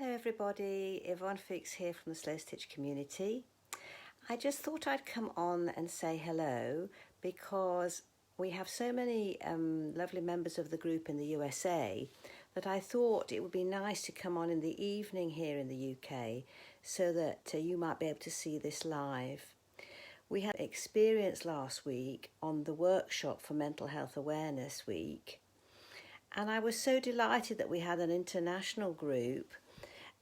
Hello everybody, Yvonne Fuchs here from the Slow Stitch community. I just thought I'd come on and say hello because we have so many lovely members of the group in the USA that I thought it would be nice to come on in the evening here in the UK so that you might be able to see this live. We had experience last week on the workshop for Mental Health Awareness Week, and I was so delighted that we had an international group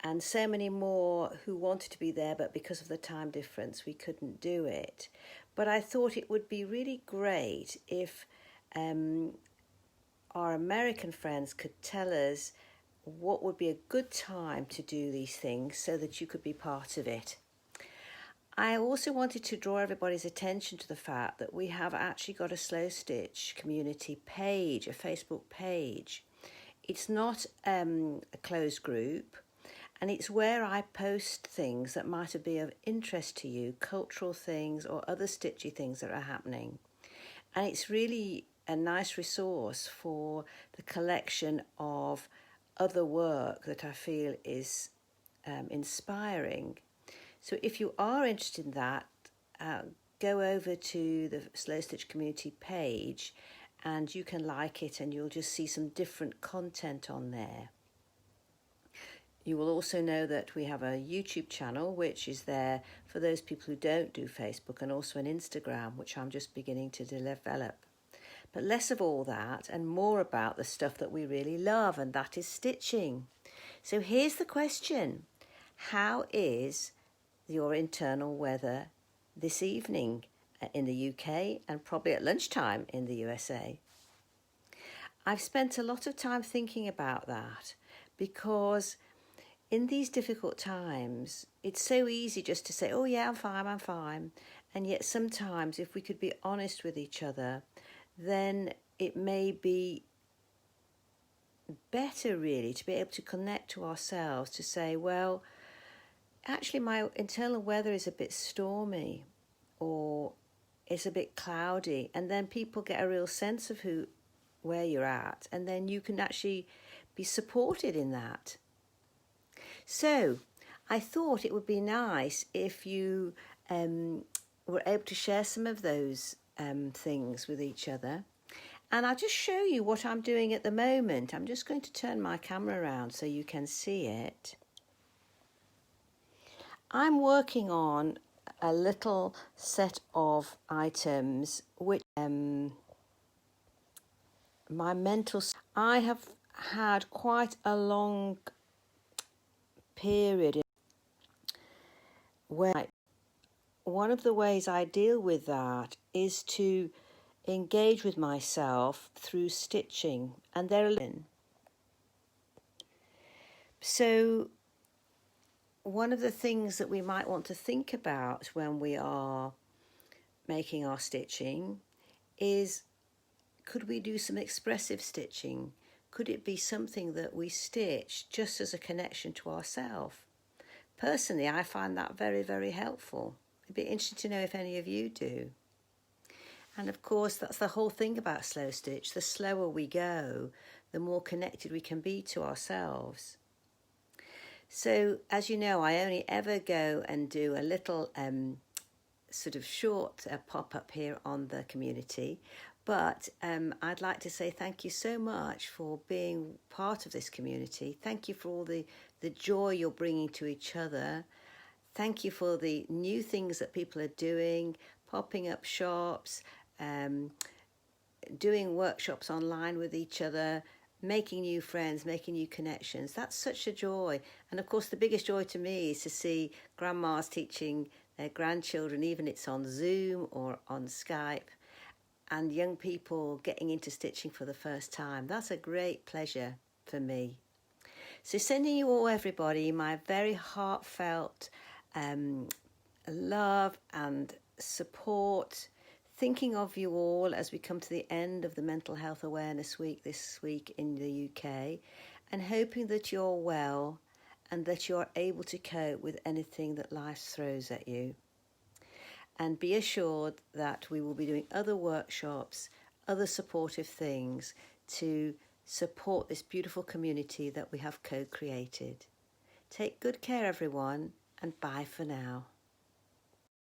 and so many more who wanted to be there, but because of the time difference we couldn't do it. But I thought it would be really great if our American friends could tell us what would be a good time to do these things so that you could be part of it. I also wanted to draw everybody's attention to the fact that we have actually got a Slow Stitch community page, a Facebook page. It's not a closed group, and it's where I post things that might be of interest to you, cultural things or other stitchy things that are happening. And it's really a nice resource for the collection of other work that I feel is inspiring. So if you are interested in that, go over to the Slow Stitch community page and you can like it, and you'll just see some different content on there. You will also know that we have a YouTube channel, which is there for those people who don't do Facebook, and also an Instagram, which I'm just beginning to develop. But less of all that and more about the stuff that we really love, and that is stitching. So here's the question. How is your internal weather this evening in the UK and probably at lunchtime in the USA? I've spent a lot of time thinking about that because in these difficult times, it's so easy just to say, oh yeah, I'm fine. And yet sometimes if we could be honest with each other, then it may be better really to be able to connect to ourselves, to say, well, actually my internal weather is a bit stormy or it's a bit cloudy, and then people get a real sense of where you're at, and then you can actually be supported in that. So I thought it would be nice if you were able to share some of those things with each other. And I'll just show you what I'm doing at the moment. I'm just going to turn my camera around so you can see it. I'm working on a little set of items which I have had quite a long period where one of the ways I deal with that is to engage with myself through stitching, and so one of the things that we might want to think about when we are making our stitching is, could we do some expressive stitching? Could it be something that we stitch just as a connection to ourselves? Personally, I find that very, very helpful. It'd be interesting to know if any of you do. And of course, that's the whole thing about Slow Stitch. The slower we go, the more connected we can be to ourselves. So, as you know, I only ever go and do a little sort of short pop-up here on the community. But I'd like to say thank you so much for being part of this community. Thank you for all the joy you're bringing to each other. Thank you for the new things that people are doing, popping up shops, doing workshops online with each other, making new friends, making new connections. That's such a joy. And of course, the biggest joy to me is to see grandmas teaching their grandchildren, even if it's on Zoom or on Skype, and young people getting into stitching for the first time. That's a great pleasure for me. So sending you all, everybody, my very heartfelt love and support, thinking of you all as we come to the end of the Mental Health Awareness Week this week in the UK, and hoping that you're well and that you're able to cope with anything that life throws at you. And be assured that we will be doing other workshops, other supportive things to support this beautiful community that we have co-created. Take good care, everyone, and bye for now.